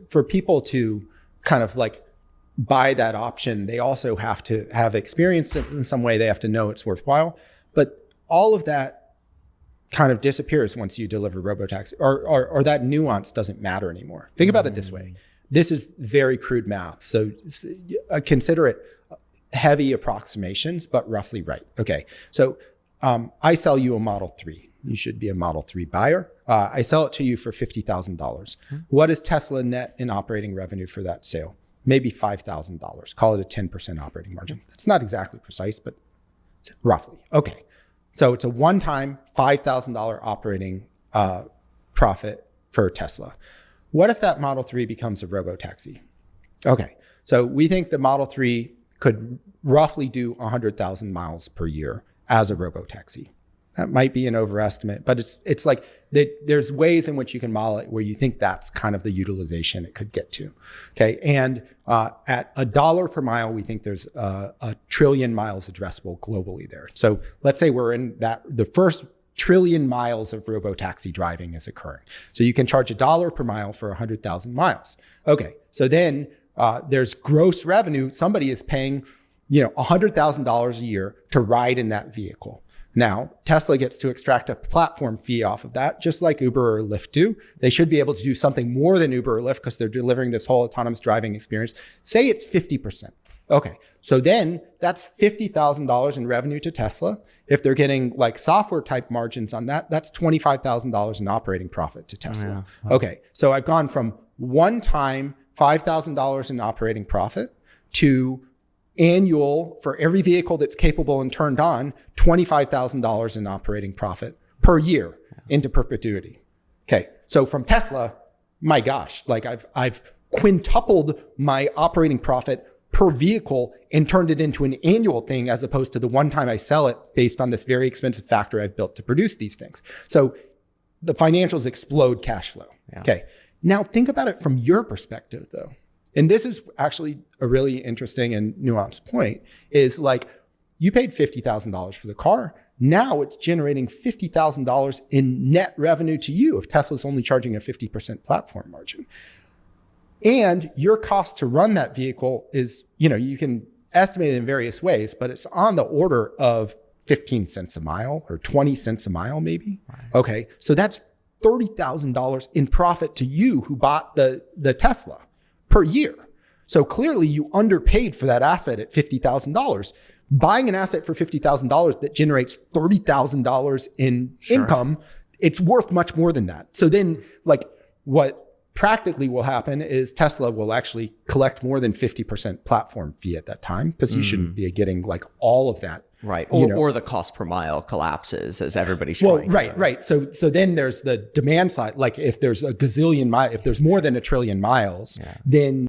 for people to kind of like buy that option, they also have to have experienced it in some way. They have to know it's worthwhile. But all of that kind of disappears once you deliver robotaxi, or that nuance doesn't matter anymore. Think about it this way. This is very crude math. So consider it heavy approximations, but roughly right. Okay. So I sell you a Model 3. You should be a Model 3 buyer. I sell it to you for $50,000. What is Tesla net in operating revenue for that sale? Maybe $5,000. Call it a 10% operating margin. It's not exactly precise, but roughly. Okay. So it's a one-time $5,000 operating profit for Tesla. What if that Model 3 becomes a robotaxi? Okay. So we think the Model 3 could roughly do 100,000 miles per year as a robotaxi. That might be an overestimate, but it's like there's ways in which you can model it where you think that's kind of the utilization it could get to. Okay. And at $1 per mile, we think there's a trillion miles addressable globally there. So let's say we're in the first trillion miles of robotaxi driving is occurring. So you can charge $1 per mile for 100,000 miles. Okay. So then there's gross revenue. Somebody is paying, $100,000 a year to ride in that vehicle. Now, Tesla gets to extract a platform fee off of that, just like Uber or Lyft do. They should be able to do something more than Uber or Lyft because they're delivering this whole autonomous driving experience. Say it's 50%. Okay, so then that's $50,000 in revenue to Tesla. If they're getting like software type margins on that, that's $25,000 in operating profit to Tesla. Yeah. Okay, so I've gone from one-time $5,000 in operating profit to annual, for every vehicle that's capable and turned on, $25,000 in operating profit per year into perpetuity. Okay, so from Tesla, my gosh, like I've quintupled my operating profit per vehicle and turned it into an annual thing as opposed to the one time I sell it based on this very expensive factory I've built to produce these things. So the financials explode cash flow. Yeah. Okay, now think about it from your perspective though. And this is actually a really interesting and nuanced point, is like you paid $50,000 for the car. Now it's generating $50,000 in net revenue to you if Tesla's only charging a 50% platform margin. And your cost to run that vehicle is, you can estimate it in various ways, but it's on the order of 15 cents a mile or 20 cents a mile maybe. Right. Okay, so that's $30,000 in profit to you who bought the Tesla per year. So clearly you underpaid for that asset at $50,000. Buying an asset for $50,000 that generates $30,000 in income, it's worth much more than that. So then like what practically will happen is Tesla will actually collect more than 50% platform fee at that time because you shouldn't be getting like all of that. Right. Or the cost per mile collapses as everybody's trying. Right. So then there's the demand side. Like if there's a gazillion miles, if there's more than a trillion miles, then